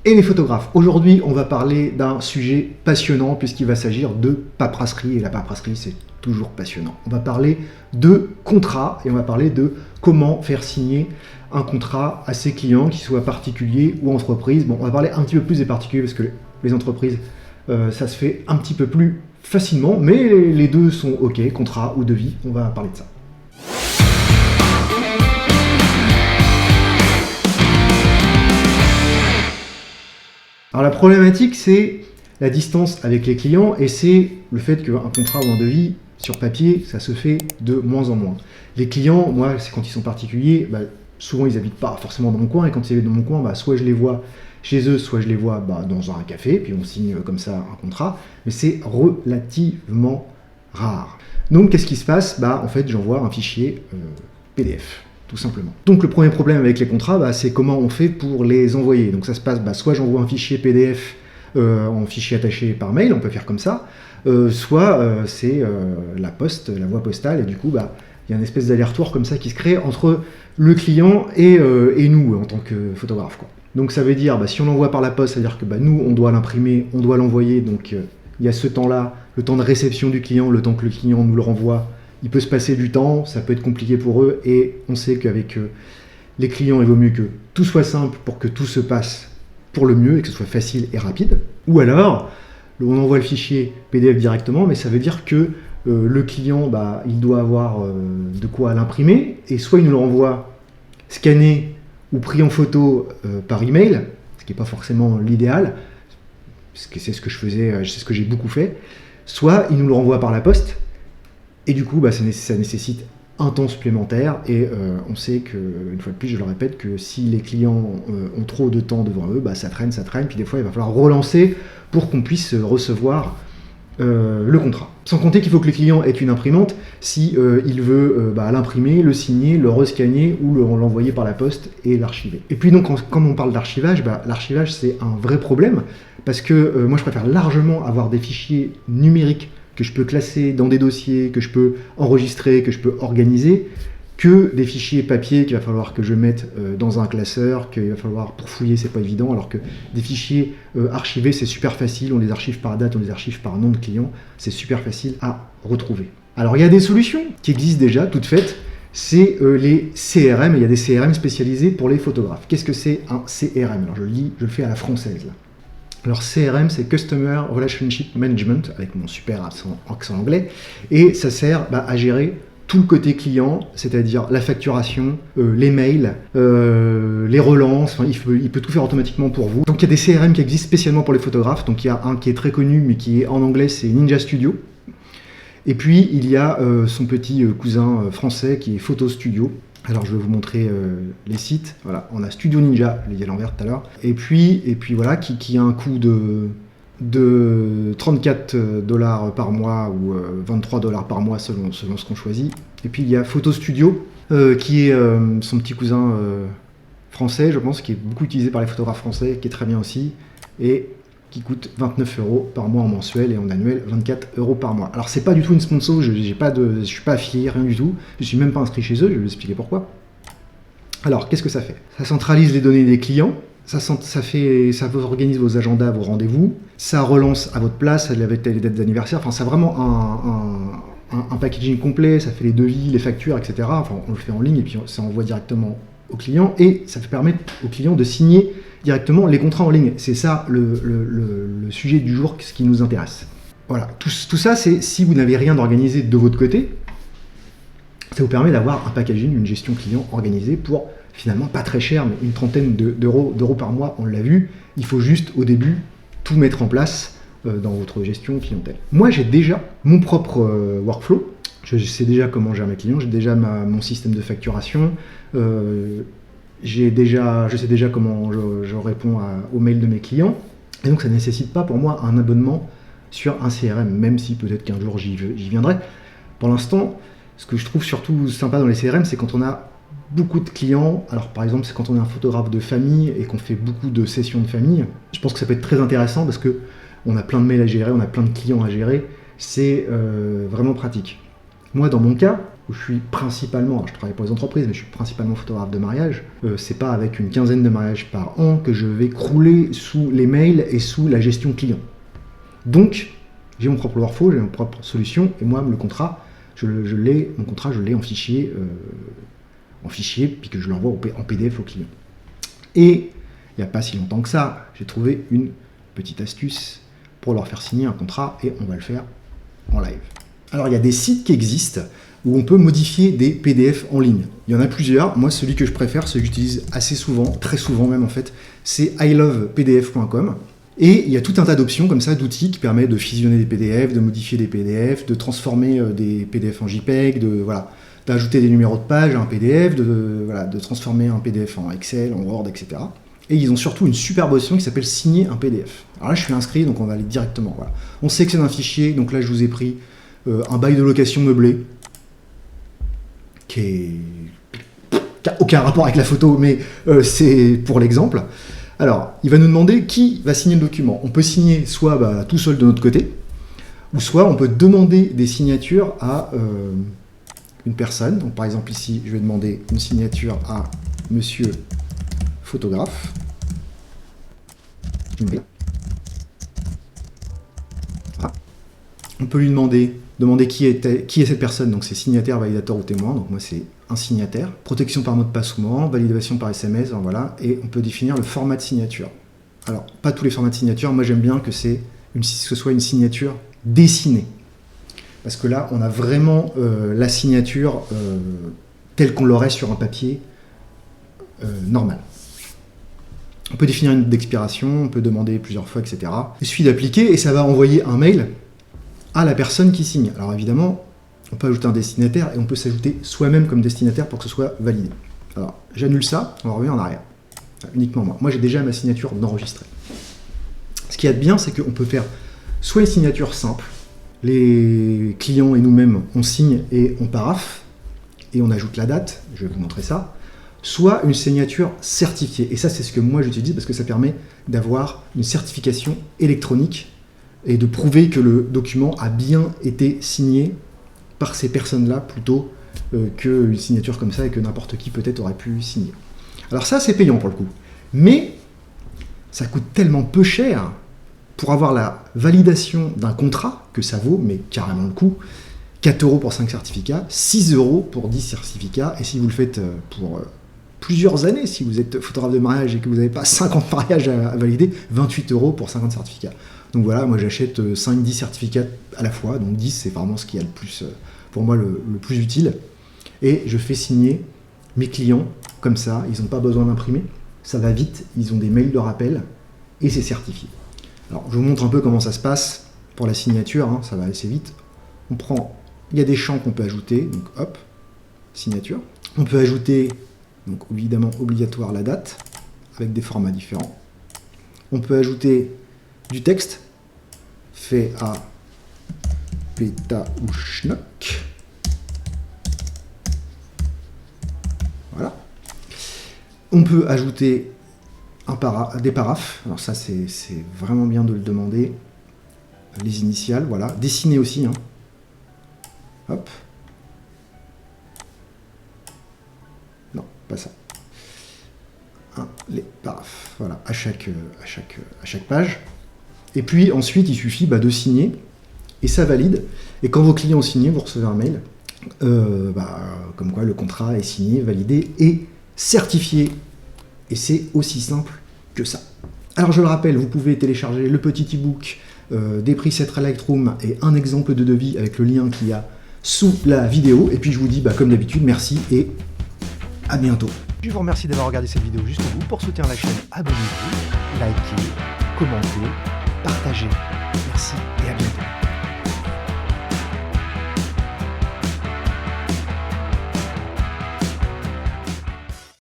et les photographes. Aujourd'hui, on va parler d'un sujet passionnant puisqu'il va s'agir de paperasserie, et la paperasserie, c'est toujours passionnant. On va parler de contrat et on va parler de comment faire signer un contrat à ses clients, qu'ils soient particuliers ou entreprises. Bon, on va parler un petit peu plus des particuliers parce que les entreprises, ça se fait un petit peu plus facilement, mais les deux sont ok, contrat ou devis, on va parler de ça. Alors la problématique, c'est la distance avec les clients et c'est le fait qu'un contrat ou un devis sur papier, ça se fait de moins en moins. Les clients, moi, c'est quand ils sont particuliers, souvent ils n'habitent pas forcément dans mon coin et quand ils habitent dans mon coin, soit je les vois chez eux, soit je les vois dans un café, puis on signe comme ça un contrat, mais c'est relativement rare. Donc qu'est-ce qui se passe ? En fait, j'envoie un fichier PDF. Tout simplement. Donc le premier problème avec les contrats, c'est comment on fait pour les envoyer. Donc ça se passe, soit j'envoie un fichier PDF en fichier attaché par mail, on peut faire comme ça, soit c'est la poste, la voie postale, et du coup, il y a une espèce d'aller-retour comme ça qui se crée entre le client et nous en tant que photographe, quoi. Donc ça veut dire, si on l'envoie par la poste, ça veut dire que nous, on doit l'imprimer, on doit l'envoyer, donc il y a ce temps-là, le temps de réception du client, le temps que le client nous le renvoie. Il peut se passer du temps, ça peut être compliqué pour eux, et on sait qu'avec les clients, il vaut mieux que tout soit simple pour que tout se passe pour le mieux et que ce soit facile et rapide. Ou alors, on envoie le fichier PDF directement, mais ça veut dire que le client, il doit avoir de quoi l'imprimer, et soit il nous le renvoie scanné ou pris en photo par email, ce qui n'est pas forcément l'idéal, parce que c'est ce que je faisais, c'est ce que j'ai beaucoup fait, soit il nous le renvoie par la poste. Et du coup, ça nécessite un temps supplémentaire et on sait que, une fois de plus, je le répète, que si les clients ont trop de temps devant eux, ça traîne, puis des fois il va falloir relancer pour qu'on puisse recevoir le contrat. Sans compter qu'il faut que le client ait une imprimante si il veut l'imprimer, le signer, le rescanner ou l'envoyer par la poste et l'archiver. Et puis donc, quand on parle d'archivage, l'archivage c'est un vrai problème parce que moi je préfère largement avoir des fichiers numériques que je peux classer dans des dossiers, que je peux enregistrer, que je peux organiser, que des fichiers papier qu'il va falloir que je mette dans un classeur, qu'il va falloir, pour fouiller, c'est pas évident, alors que des fichiers archivés, c'est super facile, on les archive par date, on les archive par nom de client, c'est super facile à retrouver. Alors il y a des solutions qui existent déjà, toutes faites, c'est les CRM, et il y a des CRM spécialisés pour les photographes. Qu'est-ce que c'est un CRM ? Alors je le fais à la française là. Alors CRM, c'est Customer Relationship Management, avec mon super accent anglais, et ça sert à gérer tout le côté client, c'est-à-dire la facturation, les mails, les relances, il peut tout faire automatiquement pour vous. Donc il y a des CRM qui existent spécialement pour les photographes, donc il y a un qui est très connu, mais qui est en anglais, c'est Ninja Studio. Et puis il y a son petit cousin français qui est Photo Studio. Alors je vais vous montrer les sites. Voilà, on a Studio Ninja, je l'ai dit à l'envers tout à l'heure. Et puis voilà, qui a un coût de 34 $ par mois ou 23 $ par mois selon ce qu'on choisit. Et puis il y a Photo Studio, qui est son petit cousin français, je pense, qui est beaucoup utilisé par les photographes français, qui est très bien aussi, et qui coûte 29 € par mois en mensuel et en annuel 24 € par mois. Alors c'est pas du tout une sponsor, je suis pas affilié, rien du tout, je suis même pas inscrit chez eux, je vais vous expliquer pourquoi. Alors qu'est-ce que ça fait ? Ça centralise les données des clients, ça vous organise vos agendas, vos rendez-vous, ça relance à votre place, avec les dates d'anniversaire, enfin c'est vraiment un packaging complet, ça fait les devis, les factures, etc. Enfin on le fait en ligne et puis ça envoie directement au client et ça permet au client de signer directement les contrats en ligne. C'est ça le sujet du jour, ce qui nous intéresse. Voilà, tout ça, c'est si vous n'avez rien d'organisé de votre côté, ça vous permet d'avoir un packaging, une gestion client organisée pour finalement pas très cher, mais une trentaine d'euros par mois, on l'a vu. Il faut juste au début tout mettre en place dans votre gestion clientèle. Moi j'ai déjà mon propre workflow, je sais déjà comment gérer mes clients, j'ai déjà mon système de facturation, je sais déjà comment je réponds aux mails de mes clients, et donc ça ne nécessite pas pour moi un abonnement sur un CRM, même si peut-être qu'un jour j'y viendrai. Pour l'instant, ce que je trouve surtout sympa dans les CRM, c'est quand on a beaucoup de clients. Alors par exemple, c'est quand on est un photographe de famille et qu'on fait beaucoup de sessions de famille. Je pense que ça peut être très intéressant parce que on a plein de mails à gérer, on a plein de clients à gérer. C'est vraiment pratique. Moi, dans mon cas, où je suis principalement, alors je travaille pour les entreprises, mais je suis principalement photographe de mariage, c'est pas avec une quinzaine de mariages par an que je vais crouler sous les mails et sous la gestion client. Donc, j'ai mon propre workflow, j'ai ma propre solution, et moi, le contrat, mon contrat, je l'ai en fichier, puis que je l'envoie en PDF au client. Et il n'y a pas si longtemps que ça, j'ai trouvé une petite astuce pour leur faire signer un contrat, et on va le faire en live. Alors, il y a des sites qui existent où on peut modifier des PDF en ligne. Il y en a plusieurs. Moi, celui que je préfère, celui que j'utilise assez souvent, très souvent même en fait, c'est ilovepdf.com. Et il y a tout un tas d'options comme ça, d'outils qui permettent de fusionner des PDF, de modifier des PDF, de transformer des PDF en JPEG, d'ajouter des numéros de page à un PDF, de transformer un PDF en Excel, en Word, etc. Et ils ont surtout une superbe option qui s'appelle signer un PDF. Alors là, je suis inscrit, donc on va aller directement. Voilà. On sélectionne un fichier, donc là, je vous ai pris un bail de location meublé, qui n'a aucun rapport avec la photo, mais c'est pour l'exemple. Alors, il va nous demander qui va signer le document. On peut signer soit tout seul de notre côté, ou soit on peut demander des signatures à une personne. Donc, par exemple, ici, je vais demander une signature à monsieur photographe. Ah. On peut lui demander qui est cette personne, donc c'est signataire, validateur ou témoin, donc moi c'est un signataire. Protection par mot de passe ou moment, validation par SMS, voilà, et on peut définir le format de signature. Alors, pas tous les formats de signature, moi j'aime bien que ce soit une signature dessinée. Parce que là, on a vraiment la signature telle qu'on l'aurait sur un papier normal. On peut définir une date d'expiration, on peut demander plusieurs fois, etc. Il suffit d'appliquer et ça va envoyer un mail à la personne qui signe. Alors évidemment, on peut ajouter un destinataire et on peut s'ajouter soi-même comme destinataire pour que ce soit validé. Alors, j'annule ça, on va revenir en arrière. Enfin, uniquement moi. Moi, j'ai déjà ma signature d'enregistrée. Ce qu'il y a de bien, c'est qu'on peut faire soit une signature simple, les clients et nous-mêmes, on signe et on paraphe, et on ajoute la date, je vais vous montrer ça, soit une signature certifiée. Et ça, c'est ce que moi j'utilise parce que ça permet d'avoir une certification électronique et de prouver que le document a bien été signé par ces personnes-là plutôt qu'une signature comme ça et que n'importe qui peut-être aurait pu signer. Alors ça, c'est payant pour le coup. Mais ça coûte tellement peu cher pour avoir la validation d'un contrat que ça vaut, mais carrément le coup. 4 € pour 5 certificats, 6 € pour 10 certificats, et si vous le faites pour plusieurs années, si vous êtes photographe de mariage et que vous n'avez pas 50 mariages à valider, 28 € pour 50 certificats. Donc voilà, moi j'achète 5-10 certificats à la fois, donc 10 c'est vraiment ce qui est le plus, pour moi le plus utile, et je fais signer mes clients comme ça, ils n'ont pas besoin d'imprimer, ça va vite, ils ont des mails de rappel, et c'est certifié. Alors je vous montre un peu comment ça se passe pour la signature, hein, ça va assez vite. On prend, il y a des champs qu'on peut ajouter, donc hop, signature. On peut ajouter, donc évidemment obligatoire, la date, avec des formats différents. On peut ajouter du texte, fait à péta ou schnock. Voilà. On peut ajouter des paraphes, alors ça c'est vraiment bien de le demander. Les initiales, voilà. Dessiner aussi, hein. Hop. Non, pas ça. Les paraphes, voilà, à chaque page. Et puis ensuite, il suffit de signer, et ça valide. Et quand vos clients ont signé, vous recevez un mail, comme quoi le contrat est signé, validé et certifié. Et c'est aussi simple que ça. Alors je le rappelle, vous pouvez télécharger le petit e-book des presets Lightroom et un exemple de devis avec le lien qu'il y a sous la vidéo. Et puis je vous dis, comme d'habitude, merci et à bientôt. Je vous remercie d'avoir regardé cette vidéo jusqu'au bout. Pour soutenir la chaîne, abonnez-vous, likez, commentez, partagez. Merci et à bientôt.